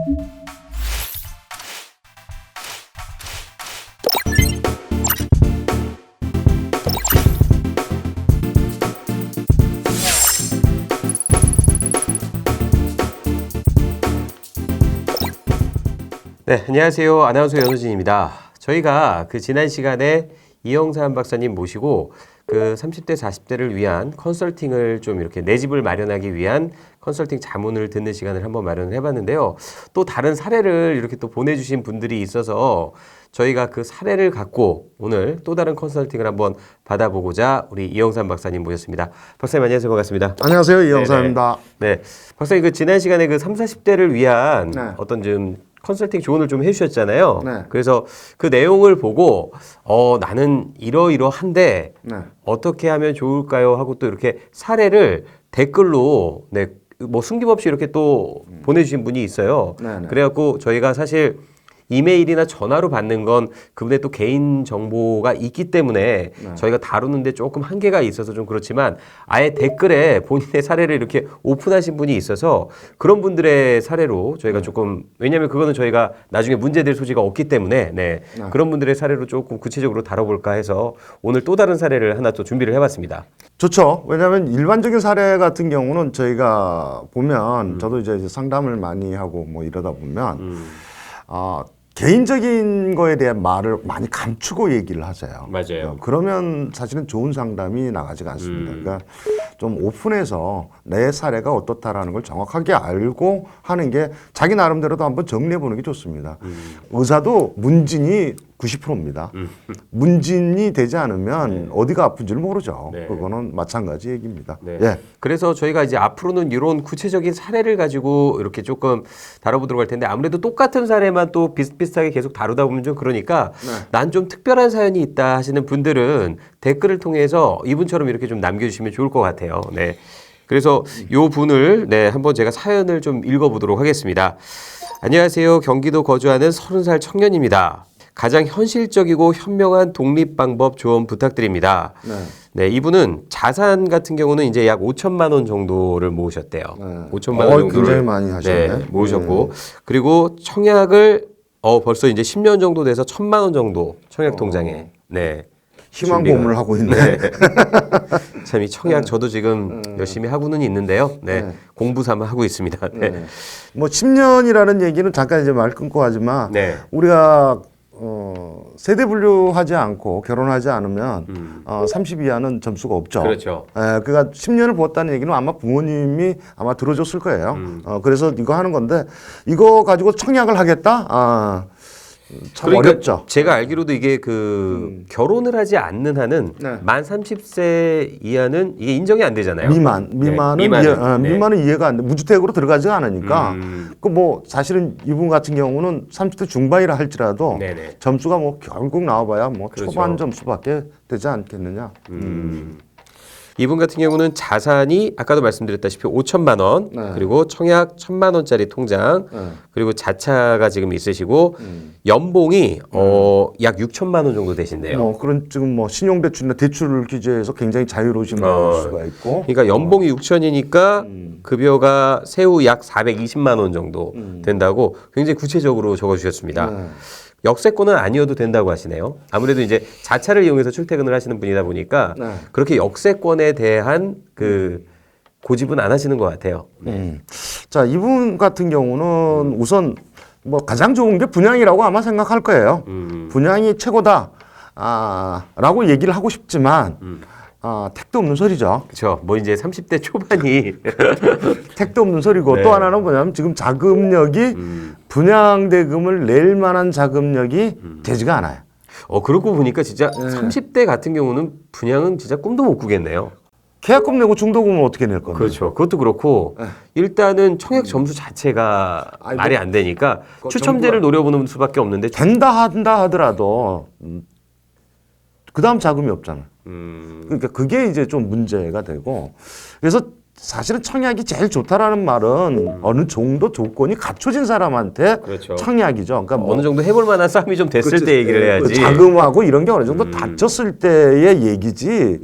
네, 안녕하세요. 아나운서 연우진입니다. 저희가 지난 시간에 이영삼 박사님 모시고 30대, 40대를 위한 컨설팅을 좀 이렇게 내 집을 마련하기 위한 컨설팅 자문을 듣는 시간을 한번 마련을 해봤는데요. 또 다른 사례를 이렇게 또 보내주신 분들이 있어서 저희가 그 사례를 갖고 오늘 또 다른 컨설팅을 한번 받아보고자 우리 이영삼 박사님 모셨습니다. 박사님 안녕하세요. 반갑습니다. 안녕하세요. 이영삼입니다. 네. 박사님 지난 시간에 30, 40대를 위한 네. 어떤 좀 컨설팅 조언을 좀 해주셨잖아요. 네. 그래서 그 내용을 보고 나는 이러이러한데 네. 어떻게 하면 좋을까요? 하고 또 이렇게 사례를 댓글로 뭐 숨김없이 이렇게 또 보내주신 분이 있어요. 네, 네. 그래갖고 저희가 사실 이메일이나 전화로 받는 건 그분의 또 개인 정보가 있기 때문에 저희가 다루는데 조금 한계가 있어서 좀 그렇지만 아예 댓글에 본인의 사례를 이렇게 오픈하신 분이 있어서 그런 분들의 사례로 저희가 조금, 왜냐하면 그거는 저희가 나중에 문제될 소지가 없기 때문에 그런 분들의 사례로 조금 구체적으로 다뤄볼까 해서 오늘 또 다른 사례를 하나 또 준비를 해봤습니다. 좋죠. 왜냐하면 일반적인 사례 같은 경우는 저희가 보면 저도 이제 상담을 많이 하고 뭐 이러다 보면 개인적인 거에 대한 말을 많이 감추고 얘기를 하세요. 맞아요. 그러면 사실은 좋은 상담이 나가지가 않습니다. 그러니까 좀 오픈해서 내 사례가 어떻다라는 걸 정확하게 알고 하는 게 자기 나름대로도 한번 정리해 보는 게 좋습니다. 의사도 문진이 90%입니다. 문진이 되지 않으면 어디가 아픈지를 모르죠. 네. 그거는 마찬가지 얘기입니다. 네. 예. 그래서 저희가 이제 앞으로는 이런 구체적인 사례를 가지고 이렇게 조금 다뤄보도록 할 텐데 아무래도 똑같은 사례만 또 비슷비슷하게 계속 다루다 보면 좀 그러니까 난 좀 특별한 사연이 있다 하시는 분들은 댓글을 통해서 이분처럼 이렇게 좀 남겨주시면 좋을 것 같아요. 네. 그래서 요 분을 한번 제가 사연을 좀 읽어보도록 하겠습니다. 안녕하세요. 경기도 거주하는 30살 청년입니다. 가장 현실적이고 현명한 독립 방법 조언 부탁드립니다. 네, 이분은 자산 같은 경우는 이제 약 5천만 원 정도를 모으셨대요. 5천만 원 정도를 굉장히 많이 하셨네. 모으셨고 그리고 청약을 벌써 이제 10년 정도 돼서 1,000만 원 정도 청약 통장에 희망 준비가. 고문을 하고 있네. 참 이 청약 저도 지금 열심히 하고는 있는데요. 공부 삼아 하고 있습니다. 뭐 10년이라는 얘기는 잠깐 이제 말 끊고 하지만 우리가 세대 분류하지 않고 결혼하지 않으면 30 이하는 점수가 없죠. 그렇죠. 그러니까 10년을 보았다는 얘기는 아마 부모님이 아마 들어줬을 거예요. 그래서 이거 하는 건데 이거 가지고 청약을 하겠다? 참 그러니까 어렵죠. 제가 알기로도 이게 결혼을 하지 않는 한은 만 30세 이하는 이게 인정이 안 되잖아요. 미만은 이해가 안 돼. 무주택으로 들어가지 않으니까. 그 뭐 사실은 이분 같은 경우는 30대 중반이라 할지라도 점수가 뭐 결국 나와봐야 뭐 그렇죠. 초반 점수밖에 되지 않겠느냐. 이분 같은 경우는 자산이 아까도 말씀드렸다시피 5천만 원 그리고 청약 1,000만 원짜리 통장 그리고 자차가 지금 있으시고 연봉이 약 6천만 원 정도 되신대요. 뭐 그런 지금 뭐 신용대출이나 대출 규제에서 굉장히 자유로우신 걸 수가 있고. 그러니까 연봉이 6천이니까 급여가 세후 약 420만 원 정도 된다고 굉장히 구체적으로 적어주셨습니다. 역세권은 아니어도 된다고 하시네요. 아무래도 이제 자차를 이용해서 출퇴근을 하시는 분이다 보니까 그렇게 역세권에 대한 고집은 안 하시는 것 같아요. 자, 이분 같은 경우는 우선 뭐 가장 좋은 게 분양이라고 아마 생각할 거예요. 분양이 최고다. 라고 얘기를 하고 싶지만 택도 없는 소리죠. 그렇죠. 뭐 이제 30대 초반이 택도 없는 소리고 또 하나는 뭐냐면 지금 자금력이 분양 대금을 낼 만한 자금력이 되지가 않아요. 그러고 보니까 진짜 30대 같은 경우는 분양은 진짜 꿈도 못 꾸겠네요. 계약금 내고 중도금은 어떻게 낼 건데? 그렇죠. 그것도 그렇고 일단은 청약 점수 자체가 말이 안 되니까 추첨제를 노려보는 수밖에 없는데 한다 하더라도 그 다음 자금이 없잖아. 그러니까 그게 이제 좀 문제가 되고 그래서 사실은 청약이 제일 좋다라는 말은 어느 정도 조건이 갖춰진 사람한테 그렇죠. 청약이죠. 그러니까 어느 정도 해볼 만한 싸움이 좀 됐을 그치, 때 얘기를 해야지. 자금하고 이런 게 어느 정도 닥쳤을 때의 얘기지.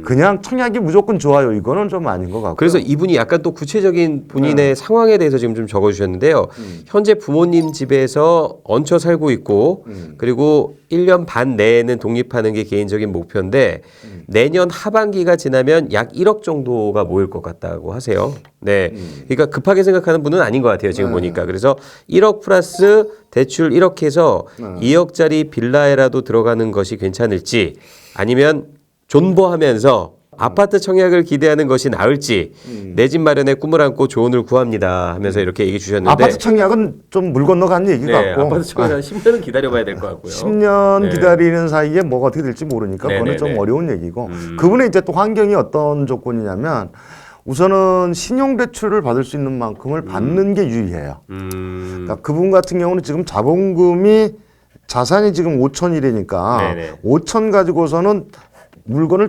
그냥 청약이 무조건 좋아요. 이거는 좀 아닌 것 같고. 그래서 이분이 약간 또 구체적인 본인의 상황에 대해서 지금 좀 적어주셨는데요. 현재 부모님 집에서 얹혀 살고 있고 그리고 1년 반 내에는 독립하는 게 개인적인 목표인데 내년 하반기가 지나면 약 1억 정도가 모일 것 같다고 하세요. 네, 그러니까 급하게 생각하는 분은 아닌 것 같아요. 지금 보니까. 그래서 1억 플러스 대출 1억 해서 2억짜리 빌라에라도 들어가는 것이 괜찮을지 아니면 존버하면서 아파트 청약을 기대하는 것이 나을지 내 집 마련의 꿈을 안고 조언을 구합니다 하면서 이렇게 얘기해 주셨는데 아파트 청약은 좀 물 건너간 얘기 네, 같고 아파트 청약 한 10년은 기다려봐야 될 것 같고요. 10년 네. 기다리는 사이에 뭐가 어떻게 될지 모르니까 그거는 좀 네네네. 어려운 얘기고 그분의 이제 또 환경이 어떤 조건이냐면 우선은 신용대출을 받을 수 있는 만큼을 받는 게 유리해요. 그러니까 그분 같은 경우는 지금 자본금이 자산이 지금 5천이래니까 네네. 5천 가지고서는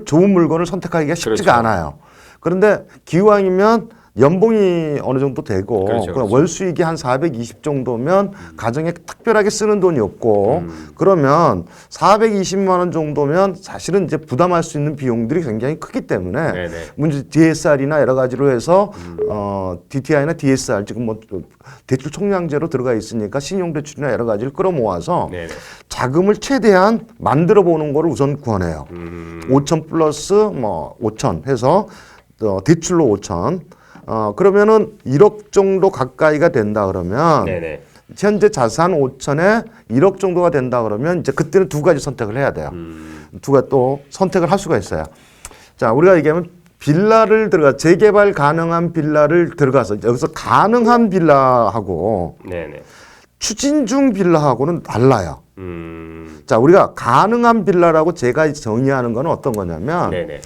좋은 물건을 선택하기가 쉽지가 그렇죠. 않아요. 그런데 기왕이면 연봉이 어느 정도 되고 그렇죠, 그렇죠. 월 수익이 한 420 정도면 가정에 특별하게 쓰는 돈이 없고 그러면 420만 원 정도면 사실은 이제 부담할 수 있는 비용들이 굉장히 크기 때문에 네네. 문제 DSR이나 여러 가지로 해서 DTI나 DSR 지금 뭐 대출 총량제로 들어가 있으니까 신용대출이나 여러 가지를 끌어모아서 네네. 자금을 최대한 만들어 보는 거를 우선 권해요. 5천 플러스 뭐 5천 해서 대출로 5천. 그러면은 1억 정도 가까이가 된다 그러면 네네. 현재 자산 5천에 1억 정도가 된다 그러면 이제 그때는 두 가지 선택을 해야 돼요. 두 가지 또 선택을 할 수가 있어요. 자, 우리가 얘기하면 빌라를 재개발 가능한 빌라를 들어가서 여기서 가능한 빌라하고 네네. 추진 중 빌라하고는 달라요. 자, 우리가 가능한 빌라라고 제가 정의하는 건 어떤 거냐면 네네.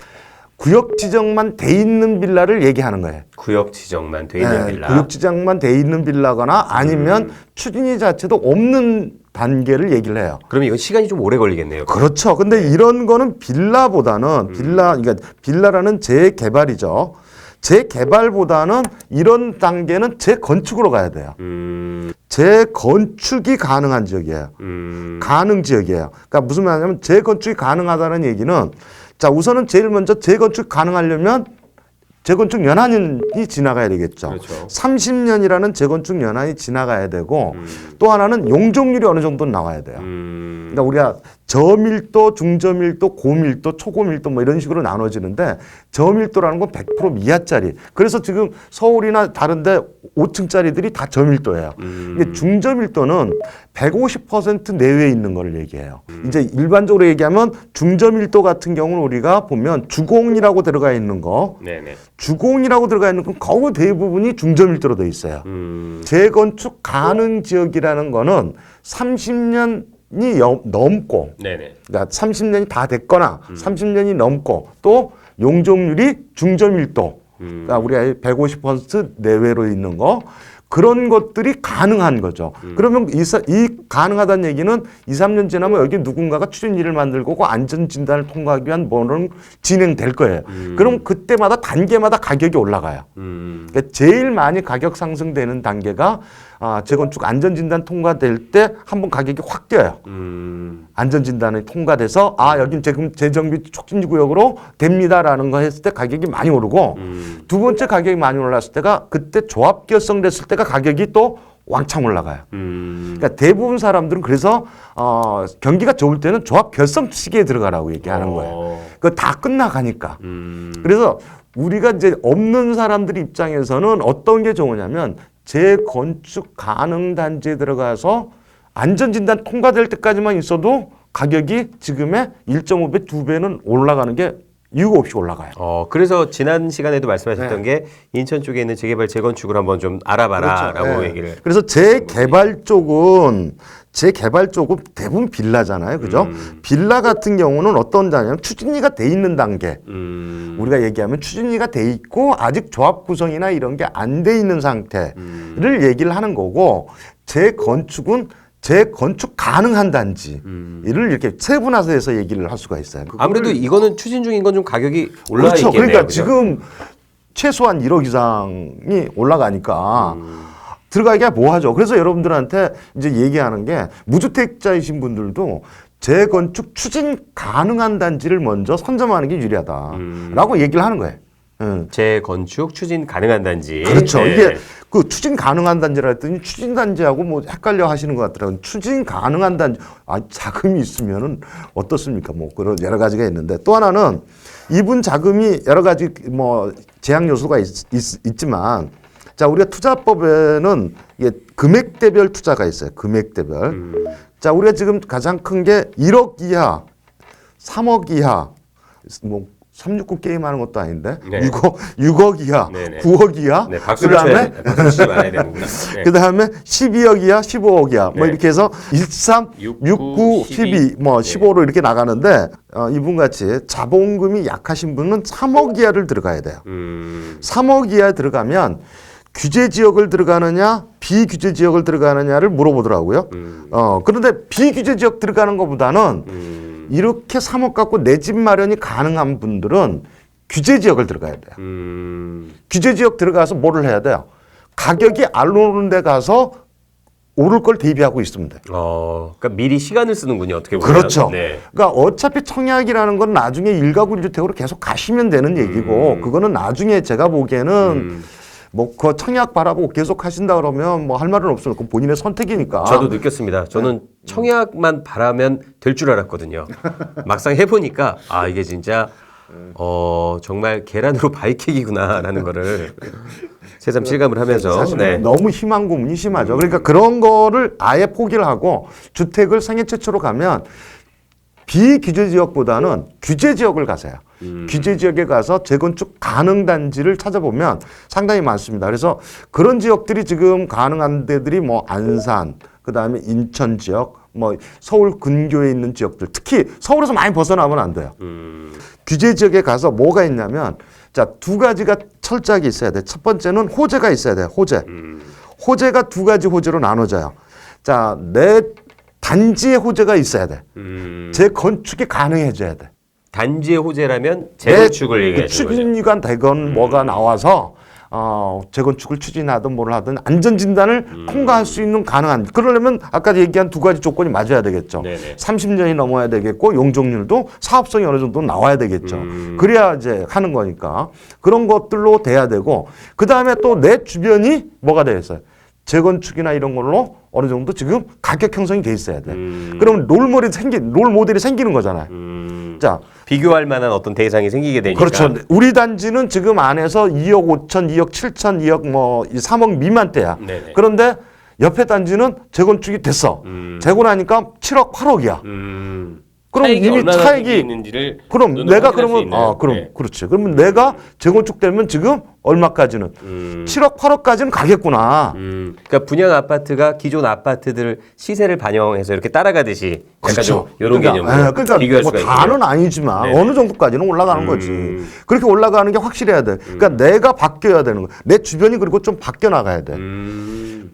구역 지정만 돼 있는 빌라를 얘기하는 거예요. 구역 지정만 돼 있는 빌라. 구역 지정만 돼 있는 빌라거나 아니면 추진위 자체도 없는 단계를 얘기를 해요. 그러면 이건 시간이 좀 오래 걸리겠네요. 그렇죠. 근데 이런 거는 빌라보다는 그러니까 빌라라는 재개발이죠. 재개발보다는 이런 단계는 재건축으로 가야 돼요. 재건축이 가능한 지역이에요. 가능 지역이에요. 그러니까 무슨 말이냐면 재건축이 가능하다는 얘기는 자, 우선은 제일 먼저 재건축 가능하려면 재건축 연한이 지나가야 되겠죠. 그렇죠. 30년이라는 재건축 연한이 지나가야 되고 또 하나는 용적률이 어느 정도 나와야 돼요. 그러니까 우리가 저밀도, 중저밀도, 고밀도, 초고밀도 뭐 이런 식으로 나눠지는데 저밀도라는 건 100% 미하짜리. 그래서 지금 서울이나 다른데 5층짜리들이 다 저밀도예요. 근데 중저밀도는 150% 내외에 있는 걸 얘기해요. 이제 일반적으로 얘기하면 중저밀도 같은 경우는 우리가 보면 주공이라고 들어가 있는 거, 네네. 주공이라고 들어가 있는 건 거의 대부분이 중저밀도로 돼 있어요. 재건축 가능 지역이라는 거는 30년이 넘고, 네네. 그러니까 30년이 다 됐거나 30년이 넘고 또 용적률이 중저밀도, 그러니까 우리가 150% 내외로 있는 거. 그런 것들이 가능한 거죠. 그러면 이 가능하다는 얘기는 2, 3년 지나면 여기 누군가가 추진위를 만들고 그 안전진단을 통과하기 위한 뭐는 진행될 거예요. 그럼 그때마다 단계마다 가격이 올라가요. 그러니까 제일 많이 가격 상승되는 단계가 재건축 안전진단 통과될 때 한번 가격이 확 뛰어요. 안전진단이 통과돼서 여긴 지금 재정비 촉진지 구역으로 됩니다라는 거 했을 때 가격이 많이 오르고 두 번째 가격이 많이 올랐을 때가 그때 조합 결성됐을 때가 가격이 또 왕창 올라가요. 그러니까 대부분 사람들은 그래서 경기가 좋을 때는 조합 결성 시기에 들어가라고 얘기하는 거예요. 그거 다 끝나가니까. 그래서 우리가 이제 없는 사람들 입장에서는 어떤 게 좋으냐면 재건축 가능 단지에 들어가서 안전진단 통과될 때까지만 있어도 가격이 지금의 1.5배, 2배는 올라가는 게 이유가 없이 올라가요. 그래서 지난 시간에도 말씀하셨던 게 인천 쪽에 있는 재개발 재건축을 한번 좀 알아봐라라고 얘기를. 그래서 재개발 쪽은 대부분 빌라잖아요. 그죠? 빌라 같은 경우는 어떤 단계냐면 추진위가 돼 있는 단계. 우리가 얘기하면 추진위가 돼 있고 아직 조합 구성이나 이런 게 안 돼 있는 상태를 얘기를 하는 거고 재건축은 재건축 가능한 단지를 이렇게 세분화해서 얘기를 할 수가 있어요. 아무래도 이거는 추진 중인 건 좀 가격이 올라가 그렇죠. 있겠네요. 그러니까 그죠? 지금 최소한 1억 이상이 올라가니까 들어가기가 뭐하죠. 그래서 여러분들한테 이제 얘기하는 게 무주택자이신 분들도 재건축 추진 가능한 단지를 먼저 선점하는 게 유리하다라고 얘기를 하는 거예요. 재건축 추진 가능한 단지. 그렇죠. 네. 이게 그 추진 가능한 단지라 했더니 추진 단지하고 뭐 헷갈려 하시는 것 같더라고요. 추진 가능한 단지, 자금이 있으면은 어떻습니까? 뭐 그런 여러 가지가 있는데 또 하나는 이분 자금이 여러 가지 뭐 제약 요소가 있지만 자, 우리가 투자법에는 이게 금액대별 투자가 있어요. 금액대별. 자, 우리가 지금 가장 큰 게 1억 이하, 3억 이하, 뭐 369 게임하는 것도 아닌데 네. 6억 이하, 네네. 9억 이하, 네, 박수를 쳐야 돼. 박수 치지 말아야 되는구나. 네. 그다음에 12억 이하, 15억 이하 뭐 네. 이렇게 해서 13, 69, 12, 뭐 15로 이렇게 나가는데 이분 같이 자본금이 약하신 분은 3억 이하를 들어가야 돼요. 3억 이하에 들어가면 규제 지역을 들어가느냐 비규제 지역을 들어가느냐를 물어보더라고요. 그런데 비규제 지역 들어가는 것보다는 이렇게 3억 갖고 내 집 마련이 가능한 분들은 규제 지역을 들어가야 돼요. 규제 지역 들어가서 뭐를 해야 돼요? 가격이 안 오르는 데 가서 오를 걸 대비하고 있으면 돼요. 그러니까 미리 시간을 쓰는군요. 어떻게 보면. 그렇죠. 네. 그러니까 어차피 청약이라는 건 나중에 1가구 1주택으로 계속 가시면 되는 얘기고 그거는 나중에 제가 보기에는 뭐 그 청약 바라보고 계속 하신다 그러면 뭐 할 말은 없어요. 그건 본인의 선택이니까. 저도 느꼈습니다. 저는 청약만 바라면 될 줄 알았거든요. 막상 해보니까 이게 진짜 정말 계란으로 바위캐기구나라는 거를 새삼 실감을 하면서 사실 네. 너무 희망 고문이 심하죠. 그러니까 그런 거를 아예 포기를 하고 주택을 생애 최초로 가면 비규제 지역보다는 규제 지역을 가세요. 규제 지역에 가서 재건축 가능 단지를 찾아보면 상당히 많습니다. 그래서 그런 지역들이 지금 가능한 데들이 뭐 안산, 그다음에 인천 지역, 뭐 서울 근교에 있는 지역들, 특히 서울에서 많이 벗어나면 안 돼요. 규제 지역에 가서 뭐가 있냐면 자, 두 가지가 철저하게 있어야 돼. 첫 번째는 호재가 있어야 돼요. 호재. 호재가 두 가지 호재로 나눠져요. 자, 내 단지의 호재가 있어야 돼. 재건축이 가능해져야 돼. 단지의 호재라면 재건축을 얘기하는 거죠. 추진위관 되건 뭐가 나와서 재건축을 추진하든 뭘 하든 안전진단을 통과할 수 있는 가능한 그러려면 아까 얘기한 두 가지 조건이 맞아야 되겠죠. 네네. 30년이 넘어야 되겠고 용적률도 사업성이 어느 정도 나와야 되겠죠. 그래야 이제 하는 거니까 그런 것들로 돼야 되고 그 다음에 또 내 주변이 뭐가 되겠어요. 재건축이나 이런 걸로 어느 정도 지금 가격 형성이 돼 있어야 돼. 그러면 롤 모델이 생기는 거잖아요. 자, 비교할 만한 어떤 대상이 생기게 되니까. 그렇죠. 우리 단지는 지금 안에서 2억 5천, 2억 7천, 2억 뭐 3억 미만대야. 네네. 그런데 옆에 단지는 재건축이 됐어. 재고 나니까 7억, 8억이야. 그럼 차익이 이미 얼마나 차익이 있는지를 그럼 눈으로 내가 확인할 수 그러면 있는. 그럼 네. 그렇지. 그러면 내가 재건축되면 지금 얼마까지는 7억, 8억까지는 가겠구나. 그러니까 분양 아파트가 기존 아파트들 시세를 반영해서 이렇게 따라가듯이 약간 좀 이런 개념으로 그러니까 비교할 뭐 수가 다는 있네요. 아니지만 네네. 어느 정도까지는 올라가는 거지. 그렇게 올라가는 게 확실해야 돼. 그러니까 내가 바뀌어야 되는 거야. 내 주변이 그리고 좀 바뀌어 나가야 돼.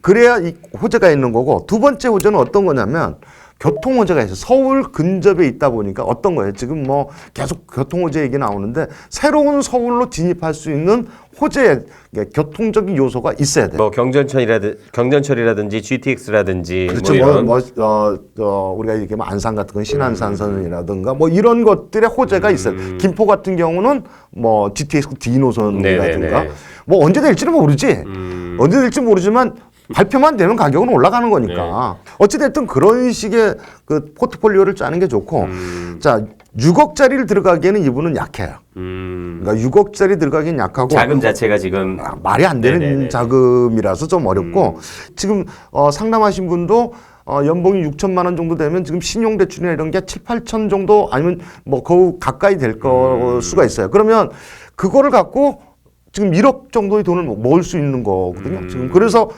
그래야 이 호재가 있는 거고 두 번째 호재는 어떤 거냐면 교통 호재가 있어요. 서울 근접에 있다 보니까 어떤 거예요? 지금 뭐 계속 교통 호재 얘기 나오는데 새로운 서울로 진입할 수 있는 호재, 교통적인 요소가 있어야 돼. 뭐 경전철이라든지 GTX라든지 그렇죠. 뭐 이런 우리가 얘기하면 안산 같은 건 신안산선이라든가 뭐 이런 것들의 호재가 있어요. 김포 같은 경우는 뭐 GTX D 노선이라든가 네네네. 뭐 언제 될지는 모르지. 언제 될지 모르지만 발표만 되면 가격은 올라가는 거니까. 어찌됐든 그런 식의 그 포트폴리오를 짜는 게 좋고. 자, 6억짜리를 들어가기에는 이분은 약해요. 그러니까 6억짜리 들어가기는 약하고. 자금 자체가 지금 말이 안 되는 네네네. 자금이라서 좀 어렵고. 지금 상담하신 분도 연봉이 6천만 원 정도 되면 지금 신용대출이나 이런 게 7, 8천 정도 아니면 뭐 거의 가까이 될 수가 있어요. 그러면 그거를 갖고 지금 1억 정도의 돈을 모을 수 있는 거거든요. 지금 그래서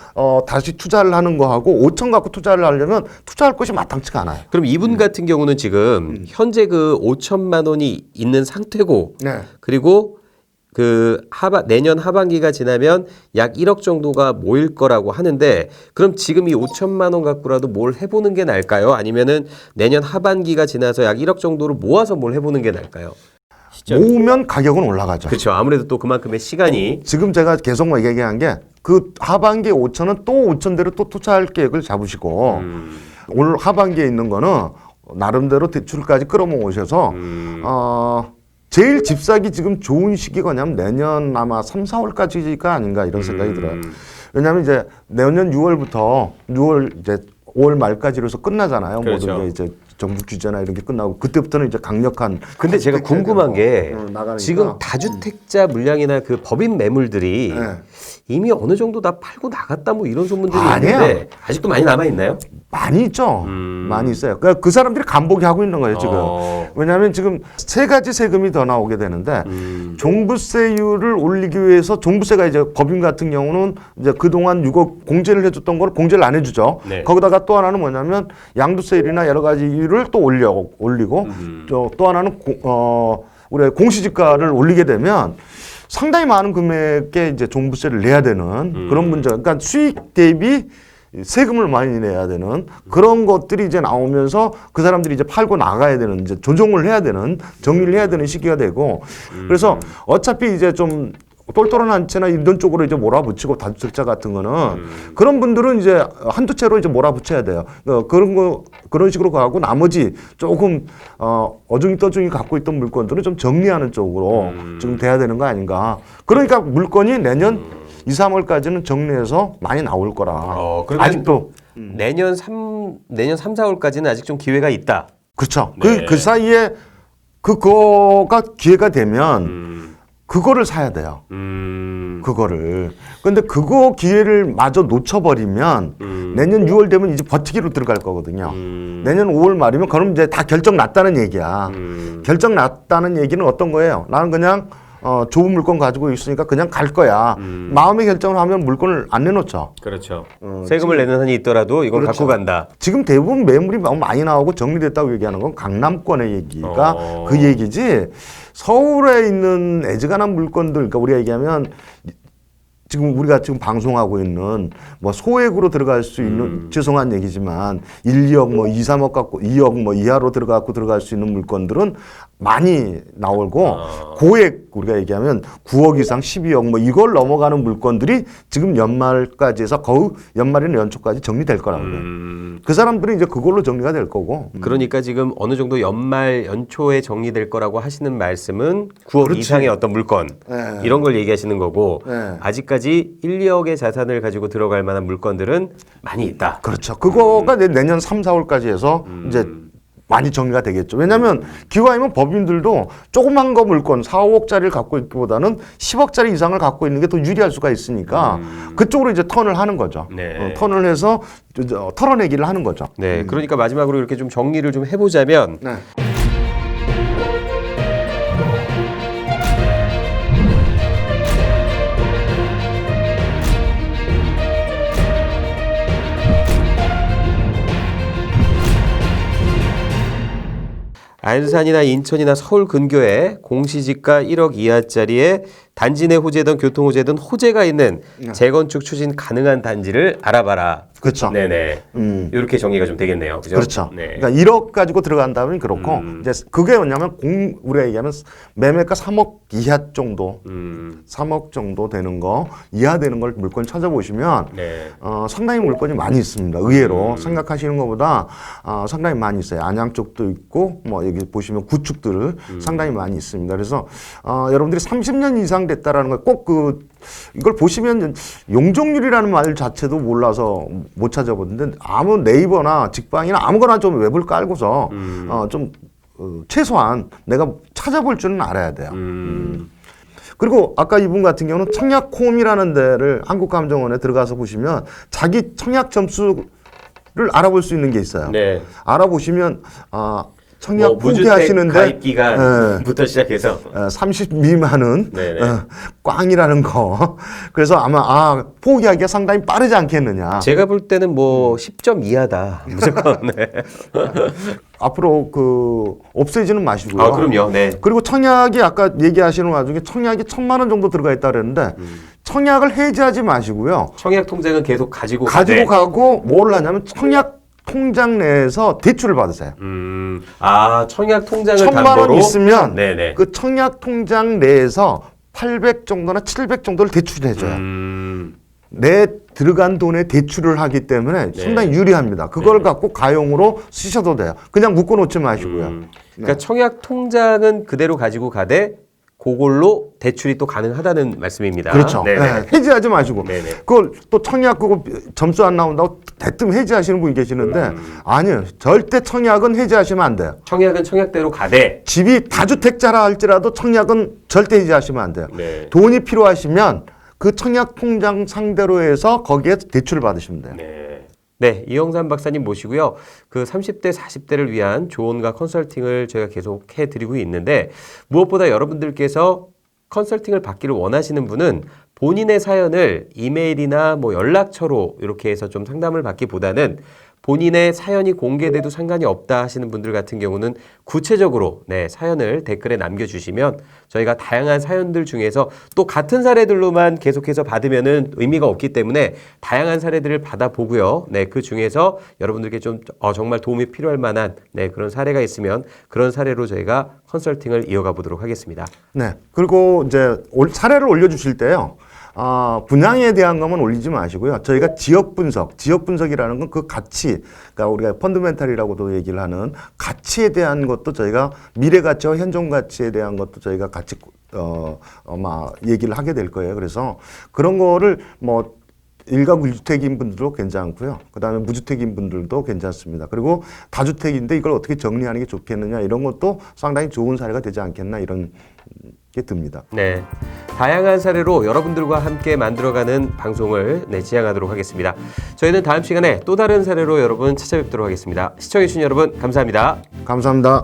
다시 투자를 하는 거하고 5천 갖고 투자를 하려면 투자할 것이 마땅치가 않아요. 그럼 이분 같은 경우는 지금 현재 그 5천만 원이 있는 상태고 네. 그리고 그 내년 하반기가 지나면 약 1억 정도가 모일 거라고 하는데 그럼 지금 이 5천만 원 갖고라도 뭘 해보는 게 나을까요? 아니면은 내년 하반기가 지나서 약 1억 정도를 모아서 뭘 해보는 게 나을까요? 모으면 가격은 올라가죠. 그렇죠. 아무래도 또 그만큼의 시간이 지금 제가 계속 뭐 얘기한 게 그 하반기에 5천은 또 5천대로 또 투자할 계획을 잡으시고 올 하반기에 있는 거는 나름대로 대출까지 끌어모으셔서 제일 집 사기 지금 좋은 시기가 뭐냐면 내년 아마 3, 4월까지가 아닌가 이런 생각이 들어요. 왜냐하면 이제 내년 6월부터 6월 이제 5월 말까지로 해서 끝나잖아요. 그렇죠. 모든 게 이제 정부 규제나 이런 게 끝나고 그때부터는 이제 강력한. 근데 제가 궁금한 게 나가니까. 지금 다주택자 물량이나 그 법인 매물들이 네. 이미 어느 정도 다 팔고 나갔다 뭐 이런 소문들이 아니에요. 있는데 아직도 많이 남아 있나요? 많이 있죠. 많이 있어요. 그러니까 그 사람들이 간보기 하고 있는 거예요, 지금. 왜냐하면 지금 세 가지 세금이 더 나오게 되는데 종부세율을 올리기 위해서 종부세가 이제 법인 같은 경우는 이제 그동안 6억 공제를 해줬던 걸 공제를 안 해주죠. 네. 거기다가 또 하나는 뭐냐면 양도세율이나 여러 가지를 또 올리고 또 하나는 우리가 공시지가를 올리게 되면 상당히 많은 금액의 이제 종부세를 내야 되는 그런 문제가, 그러니까 수익 대비 세금을 많이 내야 되는 그런 것들이 이제 나오면서 그 사람들이 이제 팔고 나가야 되는, 이제 조정을 해야 되는, 정리를 해야 되는 시기가 되고, 그래서 어차피 이제 좀 똘똘한 한 채나 이런 쪽으로 이제 몰아붙이고 다주택자 같은 거는 그런 분들은 이제 한두 채로 이제 몰아붙여야 돼요. 그런 식으로 가고 나머지 조금 어중이 갖고 있던 물건들은 좀 정리하는 쪽으로 지금 돼야 되는 거 아닌가. 그러니까 물건이 내년 2, 3월까지는 정리해서 많이 나올 거라. 그러면 아직도. 내년 3, 4월까지는 아직 좀 기회가 있다. 그렇죠. 네. 그 사이에 그거가 기회가 되면 그거를 사야 돼요. 그거를. 근데 그거 기회를 마저 놓쳐버리면 내년 6월 되면 이제 버티기로 들어갈 거거든요. 내년 5월 말이면 그럼 이제 다 결정 났다는 얘기야. 결정 났다는 얘기는 어떤 거예요? 나는 그냥 좋은 물건 가지고 있으니까 그냥 갈 거야. 마음의 결정을 하면 물건을 안 내놓죠. 그렇죠. 세금을 내는 한이 있더라도 이건 그렇죠. 갖고 간다. 지금 대부분 매물이 너무 많이 나오고 정리됐다고 얘기하는 건 강남권의 얘기가 그 얘기지, 서울에 있는 애지간한 물건들, 그러니까 우리가 얘기하면 지금 우리가 지금 방송하고 있는 뭐 소액으로 들어갈 수 있는, 죄송한 얘기지만 1, 2억 뭐 2, 3억 갖고 2억 뭐 이하로 들어갈 수 있는 물건들은 많이 나오고 고액 우리가 얘기하면 9억 이상 12억 뭐 이걸 넘어가는 물건들이 지금 연말까지 해서 거의 연말이나 연초까지 정리될 거라고 그래요. 그 사람들은 이제 그걸로 정리가 될 거고. 그러니까 지금 어느 정도 연말 연초에 정리될 거라고 하시는 말씀은 9억 그렇지. 이상의 어떤 물건 네. 이런 걸 얘기하시는 거고 네. 아직까지 1, 2억의 자산을 가지고 들어갈 만한 물건들은 많이 있다. 그렇죠. 그거가 내년 3, 4월까지 해서 이제 많이 정리가 되겠죠. 왜냐하면 기왕이면 법인들도 조그만 거 물건 4, 5억짜리를 갖고 있기보다는 10억짜리 이상을 갖고 있는 게 더 유리할 수가 있으니까 그쪽으로 이제 턴을 하는 거죠. 네. 턴을 해서 털어내기를 하는 거죠. 네, 그러니까 마지막으로 이렇게 좀 정리를 좀 해보자면 네. 안산이나 인천이나 서울 근교에 공시지가 1억 이하짜리에 단지 내 호재든 교통 호재든 호재가 있는 재건축 추진 가능한 단지를 알아봐라. 그렇죠. 네네. 이렇게 정리가 좀 되겠네요. 그죠? 그렇죠. 네. 그러니까 1억 가지고 들어간다면 그렇고 이제 그게 뭐냐면 우리가 얘기하면 매매가 3억 이하 정도, 3억 정도 되는 거 이하 되는 걸 물건 찾아보시면 네. 상당히 물건이 많이 있습니다. 의외로 생각하시는 것보다 상당히 많이 있어요. 안양 쪽도 있고 뭐 여기 보시면 구축들 상당히 많이 있습니다. 그래서 여러분들이 30년 이상 됐다라는 걸 꼭 이걸 보시면 용적률이라는 말 자체도 몰라서 못 찾아보는데 아무 네이버나 직방이나 아무거나 좀 웹을 깔고서 좀 최소한 내가 찾아볼 줄은 알아야 돼요. 그리고 아까 이분 같은 경우는 청약홈이라는 데를 한국감정원에 들어가서 보시면 자기 청약 점수를 알아볼 수 있는 게 있어요. 네. 알아보시면 청약 뭐 포기하시는데 가입 기간부터 시작해서 30 미만은 네네. 꽝이라는 거. 그래서 아마 포기하기가 상당히 빠르지 않겠느냐. 제가 볼 때는 뭐 10점 이하다. 무조건. 네. 앞으로 없애지는 마시고요. 아, 그럼요. 네. 그리고 청약이 아까 얘기하시는 와중에 청약이 1,000만 원 정도 들어가 있다 그랬는데 청약을 해지하지 마시고요. 청약 통장은 계속 가지고 가지고 가고 뭘 하냐면 청약 통장 내에서 대출을 받으세요. 청약 통장을 1,000만 원 담보로 있으면 네네. 그 청약 통장 내에서 800 정도나 700 정도를 대출해줘요. 내 들어간 돈에 대출을 하기 때문에 상당히 유리합니다. 그걸 갖고 가용으로 쓰셔도 돼요. 그냥 묶어놓지 마시고요. 그러니까 청약 통장은 그대로 가지고 가되 그걸로 대출이 또 가능하다는 말씀입니다. 그렇죠. 네네. 네, 해지하지 마시고. 네네. 그걸 또 청약 그거 점수 안 나온다고 대뜸 해지하시는 분이 계시는데 아니요. 절대 청약은 해지하시면 안 돼요. 청약은 청약대로 가되 집이 다주택자라 할지라도 청약은 절대 해지하시면 안 돼요. 네. 돈이 필요하시면 그 청약 통장 상대로 해서 거기에 대출을 받으시면 돼요. 네, 이영삼 박사님 모시고요. 그 30대, 40대를 위한 조언과 컨설팅을 저희가 계속 해드리고 있는데 무엇보다 여러분들께서 컨설팅을 받기를 원하시는 분은 본인의 사연을 이메일이나 뭐 연락처로 이렇게 해서 좀 상담을 받기보다는 본인의 사연이 공개돼도 상관이 없다 하시는 분들 같은 경우는 구체적으로 사연을 댓글에 남겨주시면 저희가 다양한 사연들 중에서 또 같은 사례들로만 계속해서 받으면은 의미가 없기 때문에 다양한 사례들을 받아보고요. 그 중에서 여러분들께 좀 정말 도움이 필요할 만한 그런 사례가 있으면 그런 사례로 저희가 컨설팅을 이어가 보도록 하겠습니다. 네. 그리고 이제 사례를 올려주실 때요. 분양에 대한 것만 올리지 마시고요. 저희가 지역 분석이라는 건 그 가치, 그러니까 우리가 펀드멘탈이라고도 얘기를 하는 가치에 대한 것도 저희가 미래 가치와 현존 가치에 대한 것도 저희가 같이 아마 얘기를 하게 될 거예요. 그래서 그런 거를 뭐 일가구 1주택인 분들도 괜찮고요. 그다음에 무주택인 분들도 괜찮습니다. 그리고 다주택인데 이걸 어떻게 정리하는 게 좋겠느냐 이런 것도 상당히 좋은 사례가 되지 않겠나 이런 게 듭니다. 네, 다양한 사례로 여러분들과 함께 만들어가는 방송을 지향하도록 하겠습니다. 저희는 다음 시간에 또 다른 사례로 여러분 찾아뵙도록 하겠습니다. 시청해주신 여러분 감사합니다. 감사합니다.